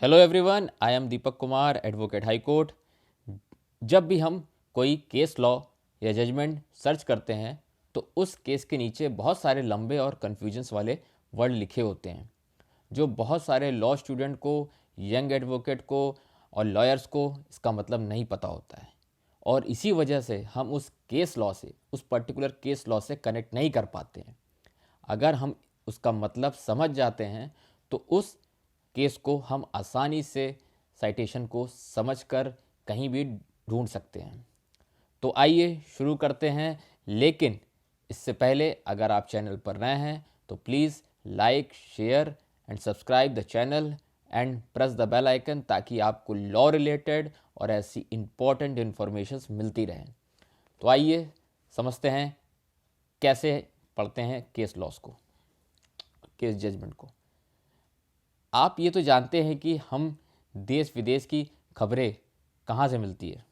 Hello everyone, I am Deepak Kumar, advocate high court. जब भी हम कोई केस लॉ या जजमेंट सर्च करते हैं तो उस केस के नीचे बहुत सारे लंबे और कन्फ्यूजन्स वाले वर्ड लिखे होते हैं जो बहुत सारे लॉ स्टूडेंट को, यंग एडवोकेट को और लॉयर्स को इसका मतलब नहीं पता होता है। और इसी वजह से हम उस केस लॉ से, उस पर्टिकुलर केस लॉ से कनेक्ट नहीं कर पाते हैं। अगर हम उसका मतलब समझ जाते हैं तो उस केस को हम आसानी से साइटेशन को समझकर कहीं भी ढूंढ सकते हैं। तो आइए शुरू करते हैं। लेकिन इससे पहले अगर आप चैनल पर नए हैं तो please like, share and subscribe the channel and press the bell icon ताकि आपको लॉ रिलेटेड और ऐसी इम्पोर्टेंट इन्फॉर्मेशंस मिलती रहें। तो आइए समझते हैं कैसे पढ़ते हैं केस लॉस को, केस जजमेंट को। आप ये तो जानते हैं कि हम देश विदेश की खबरें कहाँ से मिलती है।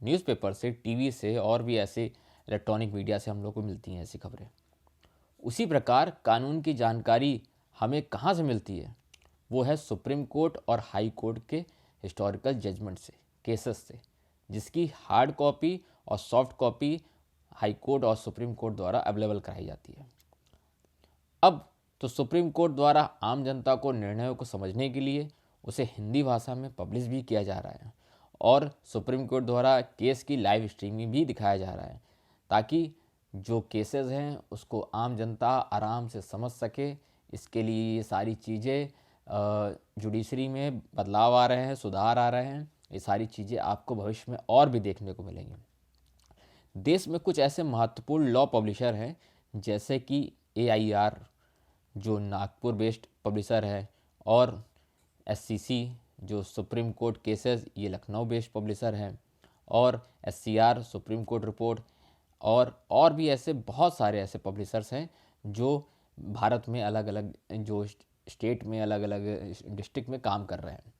न्यूज़पेपर से, टीवी से और भी ऐसे इलेक्ट्रॉनिक मीडिया से हम लोग को मिलती हैं ऐसी खबरें। उसी प्रकार कानून की जानकारी हमें कहाँ से मिलती है, वो है सुप्रीम कोर्ट और हाई कोर्ट के हिस्टोरिकल जजमेंट से, केसेस से, जिसकी हार्ड कॉपी और सॉफ्ट कॉपी हाई कोर्ट और सुप्रीम कोर्ट द्वारा अवेलेबल कराई जाती है। अब तो सुप्रीम कोर्ट द्वारा आम जनता को निर्णयों को समझने के लिए उसे हिंदी भाषा में पब्लिश भी किया जा रहा है और सुप्रीम कोर्ट द्वारा केस की लाइव स्ट्रीमिंग भी दिखाया जा रहा है ताकि जो केसेस हैं उसको आम जनता आराम से समझ सके। इसके लिए ये सारी चीज़ें जुडिशरी में बदलाव आ रहे हैं, सुधार आ रहे हैं। ये सारी चीज़ें आपको भविष्य में और भी देखने को मिलेंगी। देश में कुछ ऐसे महत्वपूर्ण लॉ पब्लिशर हैं जैसे कि AIR जो नागपुर बेस्ड पब्लिशर है, और SCC जो सुप्रीम कोर्ट केसेस, ये लखनऊ बेस्ड पब्लिशर हैं, और SCR सुप्रीम कोर्ट रिपोर्ट, और भी ऐसे बहुत सारे ऐसे पब्लिशर्स हैं जो भारत में अलग अलग जो स्टेट में अलग अलग डिस्ट्रिक्ट में काम कर रहे हैं।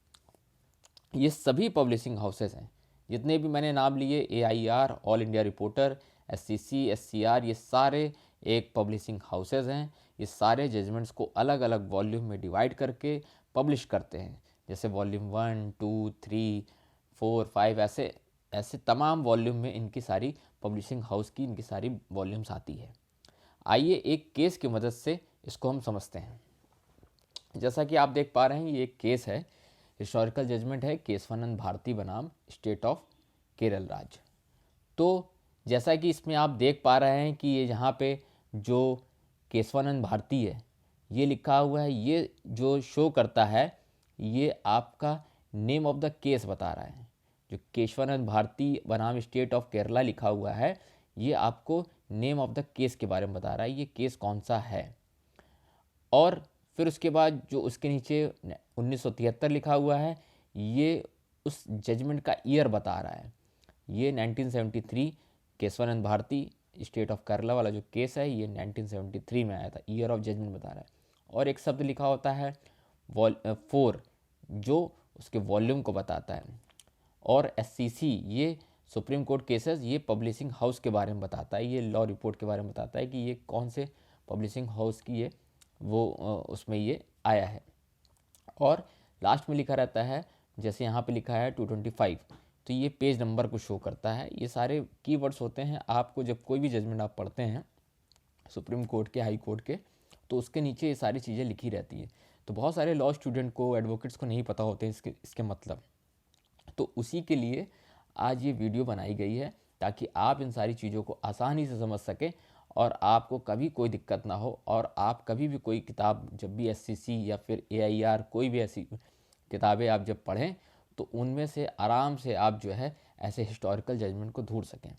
ये सभी पब्लिशिंग हाउसेस हैं, जितने भी मैंने नाम लिए, AIR, all India reporter, SCC, SCR, ये सारे एक पब्लिशिंग हाउसेस हैं। ये सारे जजमेंट्स को अलग अलग वॉल्यूम में डिवाइड करके पब्लिश करते हैं, जैसे वॉल्यूम 1, 2, 3, 4, 5, ऐसे ऐसे तमाम वॉल्यूम में इनकी सारी पब्लिशिंग हाउस की इनकी सारी वॉल्यूम्स आती है। आइए एक केस की मदद से इसको हम समझते हैं। जैसा कि आप देख पा रहे हैं, ये एक केस है, हिस्टोरिकल जजमेंट है केशवानंद भारती बनाम स्टेट ऑफ केरल राज्य। तो जैसा कि इसमें आप देख पा रहे हैं कि ये यहाँ पे जो केशवानंद भारती है ये लिखा हुआ है, ये जो शो करता है ये आपका नेम ऑफ द केस बता रहा है। जो केशवानंद भारती बनाम स्टेट ऑफ केरला लिखा हुआ है ये आपको नेम ऑफ द केस के बारे में बता रहा है, ये केस कौन सा है। और फिर उसके बाद जो उसके नीचे 1973 लिखा हुआ है, ये उस जजमेंट का ईयर बता रहा है। ये 1973 केशवानंद भारती स्टेट ऑफ केरला वाला जो केस है ये 1973 में आया था, ईयर ऑफ जजमेंट बता रहा है। और एक शब्द लिखा होता है 4 जो उसके वॉल्यूम को बताता है। और SCC ये सुप्रीम कोर्ट केसेस, ये पब्लिशिंग हाउस के बारे में बताता है, ये लॉ रिपोर्ट के बारे में बताता है कि ये कौन से पब्लिशिंग हाउस की ये वो उसमें ये आया है। और लास्ट में लिखा रहता है, जैसे यहाँ पे लिखा है 225, तो ये पेज नंबर को शो करता है। ये सारे कीवर्ड्स होते हैं, आपको जब कोई भी जजमेंट आप पढ़ते हैं सुप्रीम कोर्ट के, हाई कोर्ट के, तो उसके नीचे ये सारी चीज़ें लिखी रहती है। तो बहुत सारे लॉ स्टूडेंट को, एडवोकेट्स को नहीं पता होते इसके मतलब। तो उसी के लिए आज ये वीडियो बनाई गई है ताकि आप इन सारी चीज़ों को आसानी से समझ सकें और आपको कभी कोई दिक्कत ना हो। और आप कभी भी कोई किताब, जब भी SCC या फिर AIR कोई भी ऐसी किताबें आप जब पढ़ें तो उनमें से आराम से आप जो है ऐसे हिस्टोरिकल जजमेंट को ढूंढ सकें।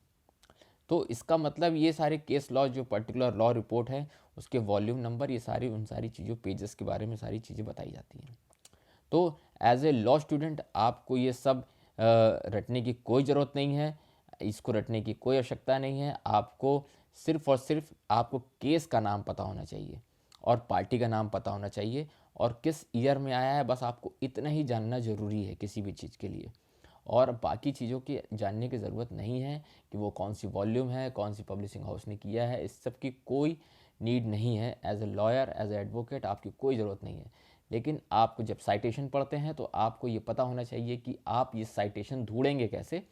तो इसका मतलब ये सारे केस लॉ, जो पर्टिकुलर लॉ रिपोर्ट है उसके वॉल्यूम नंबर, ये सारी उन सारी चीज़ों, पेजेस के बारे में सारी चीज़ें बताई जाती हैं। तो एज ए लॉ स्टूडेंट आपको ये सब रटने की कोई ज़रूरत नहीं है, इसको रटने की कोई आवश्यकता नहीं है। आपको सिर्फ और सिर्फ आपको केस का नाम पता होना चाहिए और पार्टी का नाम पता होना चाहिए और किस ईयर में आया है, बस आपको इतना ही जानना ज़रूरी है किसी भी चीज़ के लिए। और बाकी चीज़ों की जानने की ज़रूरत नहीं है कि वो कौन सी वॉल्यूम है, कौन सी पब्लिशिंग हाउस ने किया है, इस सब की कोई नीड नहीं है। As a lawyer, as a advocate आपकी कोई ज़रूरत नहीं है। लेकिन आप जब साइटेशन पढ़ते हैं तो आपको ये पता होना चाहिए कि आप ये साइटेशन ढूंढेंगे कैसे।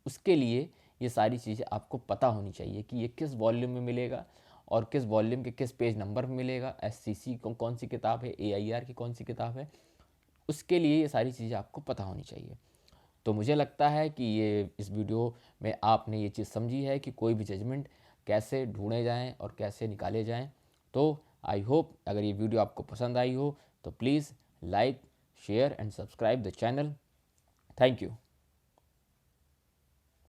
उसके लिए ये सारी चीज़ें आपको पता होनी चाहिए कि ये किस वॉल्यूम में मिलेगा और किस वॉल्यूम के किस पेज नंबर में मिलेगा, एससीसी कौन सी किताब है, एआईआर की कौन सी किताब है। उसके लिए ये सारी चीज़ें आपको पता होनी चाहिए। तो मुझे लगता है कि ये इस वीडियो में आपने ये चीज़ समझी है कि कोई भी जजमेंट कैसे ढूंढे जाएं और कैसे निकाले जाएं। तो आई होप अगर ये वीडियो आपको पसंद आई हो तो please like, share and subscribe the channel. Thank you.